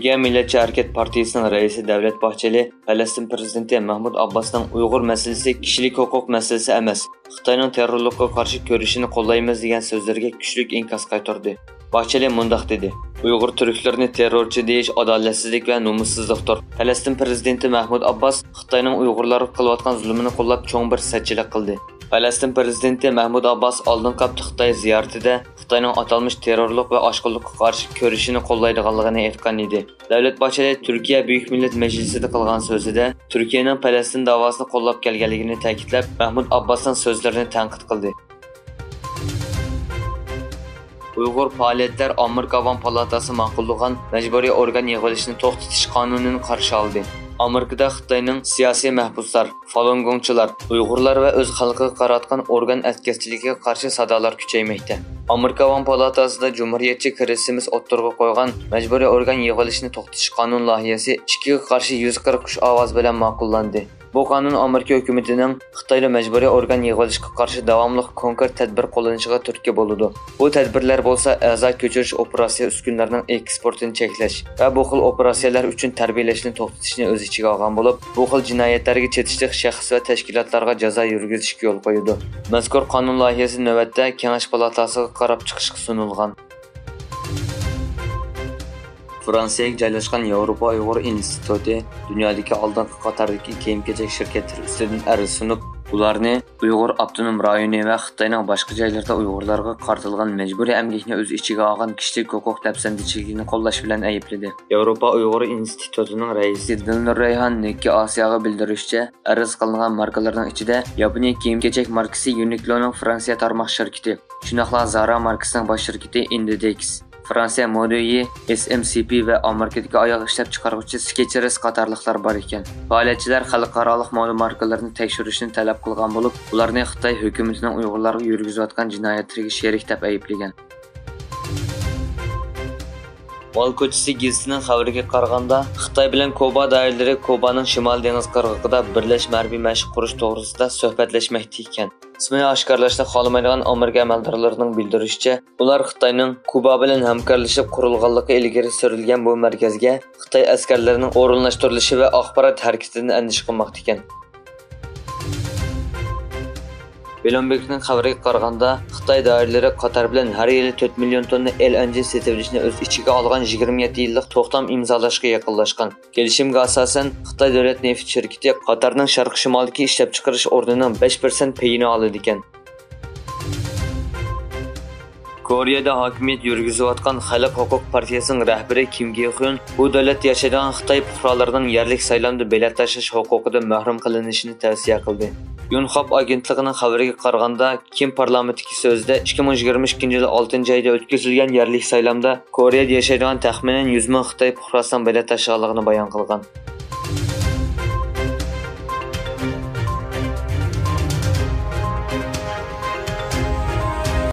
Türkiye Milliyetçi Hareket Partisi'nin reisi Devlet Bahçeli, Palestin Prezidenti Mahmud Abbas'ın Uyghur meselesi kişilik hukuk meselesi emas, Xitayning terrorlukka karşı görüşünü kollaymiz degan so'zlarga kuchlik inkos qaytardi. Bahçeli mundaq dedi: Uyghur Türklerini terrorchi deyish adolatsizlik ve nomussizlikdir. Palestin Prezidenti Mahmud Abbas Xitayning Uyg'urlarga qilayotgan zulmini qo'llab cho'ng bir satchilik qildi. Palestin Prezidenti Mahmud Abbas oldingi hafta Xitoy ziyoratida Xitoyning atalmış terrorluk ve aşkınlıkka karşı görüşünü qollaydiganligini aytgan edi. Devlet Bahçeli Türkiye Büyük Millet Meclisi'de qilgan so'zida Türkiye'nin Palestin davosini qo'llab kelganligini ta'kidlab, Mahmud Abbas'ın sözlerini tanqid qildi. Uyghur Faaliyetler Amerika Avam Palatası ma'qullagan majburiy organ yig'ilishini to'xtatish qonunini qarshi oldi. Amerikada Xitoyning siyosiy mahbuslar, Falun Gongchilar, Uyg'urlar va o'z xalqiga qaratgan organ atkazchiligiga qarshi sadolar kuchaymoqda. Amerika Avam Palatasida Cumhuriyetçi kirisimiz o'ttirg'i qo'ygan majburiy organ yig'ilishini to'xtatish qonun loyihasi 2 ga qarshi 143 ovoz bilan ma'qullandi. Bu qonun Amerika hukumatining Xitoyda majburiy organ yig'ilishga qarshi davomli konkret tadbir qo'llanishiga turtki bo'ladi. Bu tadbirlar bo'lsa a'zo ko'chirish operatsiya uskunalarining eksportini cheklash va bu xil operatsiyalar uchun tarbiyalashni to'xtatishni o'z ichiga olgan bo'lib, bu xil jinoyatlarga chetishlik shaxs va tashkilotlarga jazo yurgizishga yo'l qo'yadi. Mazkur qonun loyihasi navbatda Kengash palatasiga qarab chiqishga sunilgan. Fransiyada joylashgan Yevropa Uyg'ur instituti dunyodagi oldingi qatordagi kiyim-kechak shirkatlari ustidan arz sunib, ularni Uyg'ur avtonom rayoni va Xitoyning boshqa joylarda Uyg'urlarga qartilgan majburiy emgakni o'z ichiga olgan kishilik huquq dafsandichiligini qo'llash bilan aybladi. Yevropa Uyg'ur institutining raisi Dilnur Rayhan Nekki Osiyoga bildirishicha, arz qilingan markalarning ichida Yaponiya kiyim-kechak markasi Uniqloning Fransiya tarmoq shirkati, shuningdek Zara markasining bosh shirkati Inditex, Fransiya Modeyi, SMCP ve Amerikadagi oyoq ishlab chiqaruvchi Skechers qatorliqlar bor ekan. Faoliyatchilar xalqaro moda markalarini tekshirishni talab qilgan bo'lib, ularni Xitoy hukumatining Uyg'urlarga yurgizayotgan jinoyatlariga sherik deb ayblagan. Wall ko'chasi gazetining xabariga qaraganda, Xitoy bilan Kuba doiralari Kubaning Shimol dengiz qirg'og'ida birlashma harbiy mashq qurish to'g'risida suhbatlashmoqda ekan. İsmini oshkorlashni xohlamaydigan Amerika amaldorlarining bildirishicha, ular Xitoyning Kuba bilan hamkorlashib qurilganligi ilgari surilgan bu markazga Xitoy askarlarining o'rinlashtirilishi va axborot harakatidan andish qilmoqda ekan. Bloomberg'ning xabariga qaraganda, Xitoy doiralari Qatar bilan har yili 4 million tonna LNG setilishini o'z ichiga olgan 27 yillik to'xtam imzolashga yaqinlashgan. Kelishimga asosan, Xitoy davlat neft shirkati Qatarning sharq-shimolidagi ishlab chiqarish o'rnining 5% payini oladi ekan. Koreyada hokimiyat yurgizayotgan Xalq huquq partiyasining rahbari Kim Gi-hyun bu davlat yashaydigan Xitoy fuqarolarining yerlik saylamda bilet tashish huquqidan mahrum qilinishini tavsiya qildi. Yonhap agentligining xabariga qaraganda, Kim parlamentdagi so'zda 2022 yil 6-oyda o'tkazilgan yerlik saylamda Koreyada yashaydigan taxminan 100 ming Xitoy fuqarosining bilet tashiganligini bayon qilgan.